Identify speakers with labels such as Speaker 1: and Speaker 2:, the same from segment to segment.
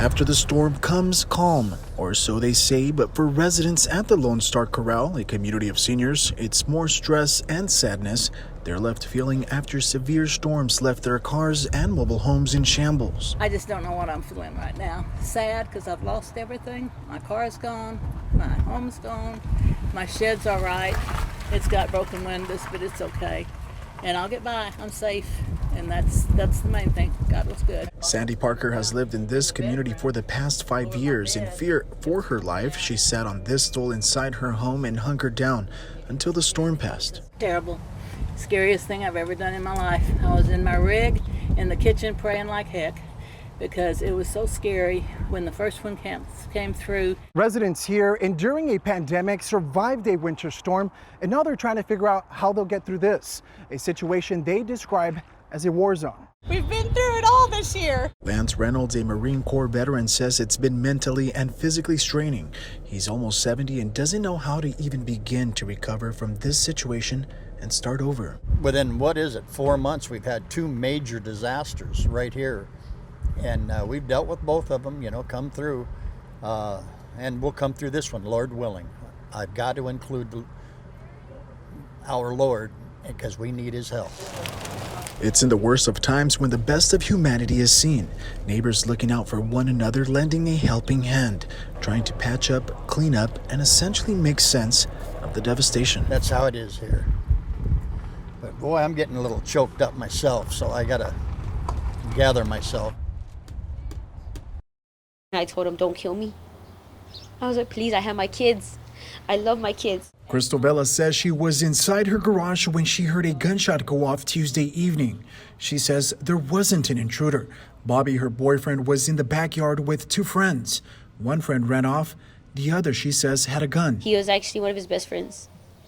Speaker 1: after the storm comes calm, or so they say, but for residents at the Lone Star Corral, a community of seniors, it's more stress and sadness they're left feeling after severe storms left their cars and mobile homes in shambles.
Speaker 2: I just don't know what I'm feeling right now. Sad because I've lost everything. My car's gone, my home's gone, my shed's all right. It's got broken windows, but it's okay. And I'll get by. I'm safe. And that's the main thing. God was good.
Speaker 1: Sandy Parker has lived in this community for the past 5 years. In fear for her life, she sat on this stool inside her home and hunkered down until the storm passed.
Speaker 2: Terrible. Scariest thing I've ever done in my life. I was in my rig in the kitchen praying like heck because it was so scary when the first one came through.
Speaker 3: Residents here enduring a pandemic survived a winter storm, and now they're trying to figure out how they'll get through this, a situation they describe as a war zone.
Speaker 4: We've been through it all this year.
Speaker 1: Lance Reynolds, a Marine Corps veteran, says it's been mentally and physically straining. He's almost 70 and doesn't know how to even begin to recover from this situation and start over.
Speaker 5: Within, 4 months, we've had 2 major disasters right here. And we've dealt with both of them, come through. And we'll come through this one, Lord willing. I've got to include our Lord because we need his help.
Speaker 1: It's in the worst of times when the best of humanity is seen. Neighbors looking out for one another, lending a helping hand, trying to patch up, clean up, and essentially make sense of the devastation.
Speaker 5: That's how it is here. But boy, I'm getting a little choked up myself, so I gotta gather myself.
Speaker 6: I told him, don't kill me. I was like, please, I have my kids. I love my kids.
Speaker 1: Crystal Vela says she was inside her garage when she heard a gunshot go off Tuesday evening. She says there wasn't an intruder. Bobby, her boyfriend, was in the backyard with 2 friends. One friend ran off. The other, she says, had a gun.
Speaker 6: He was actually one of his best friends,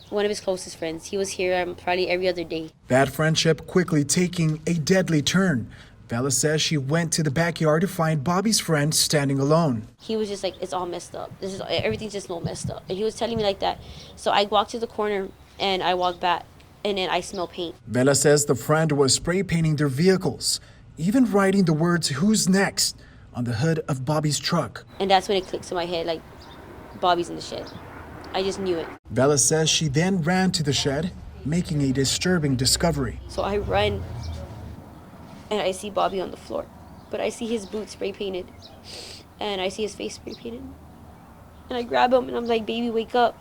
Speaker 6: one of his closest friends. He was here probably every other day.
Speaker 1: That friendship quickly taking a deadly turn. Vela says she went to the backyard to find Bobby's friend standing alone.
Speaker 6: He was just like, it's all messed up. Everything's just all messed up. And he was telling me like that. So I walked to the corner and I walked back and then I smell paint.
Speaker 1: Vela says the friend was spray painting their vehicles, even writing the words, "Who's next?" on the hood of Bobby's truck.
Speaker 6: And that's when it clicked to my head, like, Bobby's in the shed. I just knew it.
Speaker 1: Vela says she then ran to the shed, making a disturbing discovery.
Speaker 6: So I run and I see Bobby on the floor, but I see his boots spray painted and I see his face spray painted. And I grab him and I'm like, baby, wake up.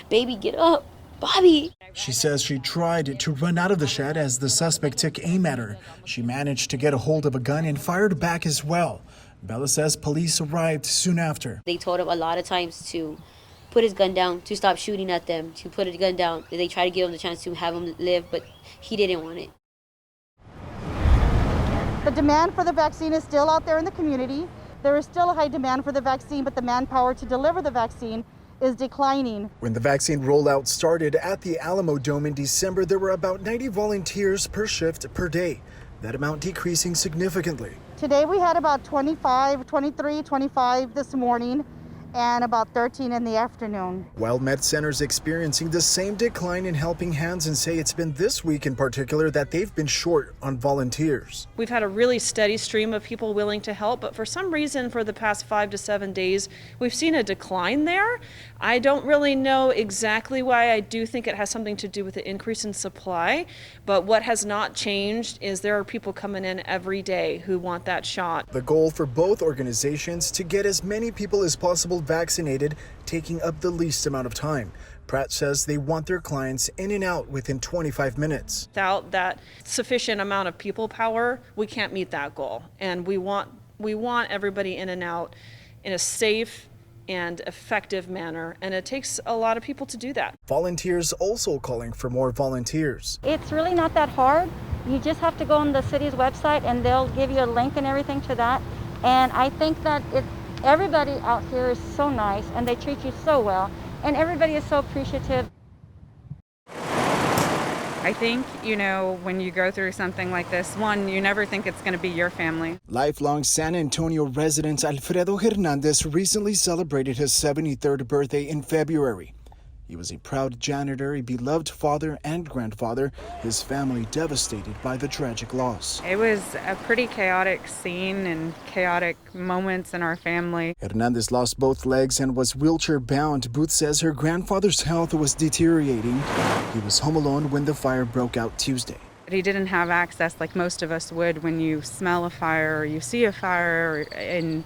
Speaker 6: Baby, get up. Bobby.
Speaker 1: She says she tried to run out of the shed as the suspect took aim at her. She managed to get a hold of a gun and fired back as well. Vela says police arrived soon after.
Speaker 6: They told him a lot of times to put his gun down, to stop shooting at them, to put his gun down. They tried to give him the chance to have him live, but he didn't want it.
Speaker 4: The demand for the vaccine is still out there in the community. There is still a high demand for the vaccine, but the manpower to deliver the vaccine is declining.
Speaker 1: When the vaccine rollout started at the Alamo Dome in December, there were about 90 volunteers per shift per day. That amount decreasing significantly.
Speaker 4: Today we had about 25 this morning, and about 13 in the afternoon.
Speaker 1: WildMed Center's experiencing the same decline in helping hands and say it's been this week in particular that they've been short on volunteers.
Speaker 7: We've had a really steady stream of people willing to help, but for some reason for the past 5 to 7 days, we've seen a decline there. I don't really know exactly why. I do think it has something to do with the increase in supply, but what has not changed is there are people coming in every day who want that shot.
Speaker 1: The goal for both organizations to get as many people as possible vaccinated, taking up the least amount of time. Pratt says they want their clients in and out within 25 minutes.
Speaker 7: Without that sufficient amount of people power, we can't meet that goal. And we want everybody in and out in a safe and effective manner, and it takes a lot of people to do that.
Speaker 1: Volunteers also calling for more volunteers.
Speaker 4: It's really not that hard. You just have to go on the city's website and they'll give you a link and everything to that. And I think that everybody out here is so nice and they treat you so well, and everybody is so appreciative.
Speaker 8: I think, when you go through something like this, one, you never think it's going to be your family.
Speaker 1: Lifelong San Antonio resident Alfredo Hernandez recently celebrated his 73rd birthday in February. He was a proud janitor, a beloved father and grandfather, his family devastated by the tragic loss.
Speaker 8: It was a pretty chaotic scene and chaotic moments in our family.
Speaker 1: Hernandez lost both legs and was wheelchair bound. Booth says her grandfather's health was deteriorating. He was home alone when the fire broke out Tuesday.
Speaker 8: He didn't have access like most of us would when you smell a fire or you see a fire, and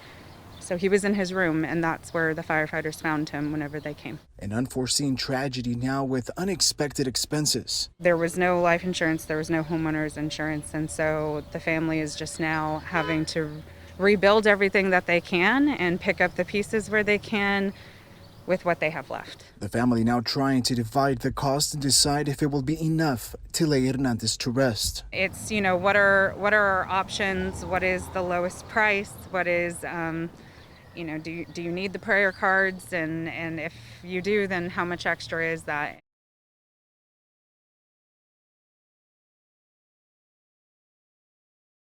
Speaker 8: so he was in his room, and that's where the firefighters found him whenever they came.
Speaker 1: An unforeseen tragedy now with unexpected expenses.
Speaker 8: There was no life insurance, there was no homeowners insurance, and so the family is just now having to rebuild everything that they can and pick up the pieces where they can with what they have left.
Speaker 1: The family now trying to divide the cost and decide if it will be enough to lay Hernandez to rest.
Speaker 8: It's, what are our options? What is the lowest price? What is, do you need the prayer cards? And if you do, then how much extra is that?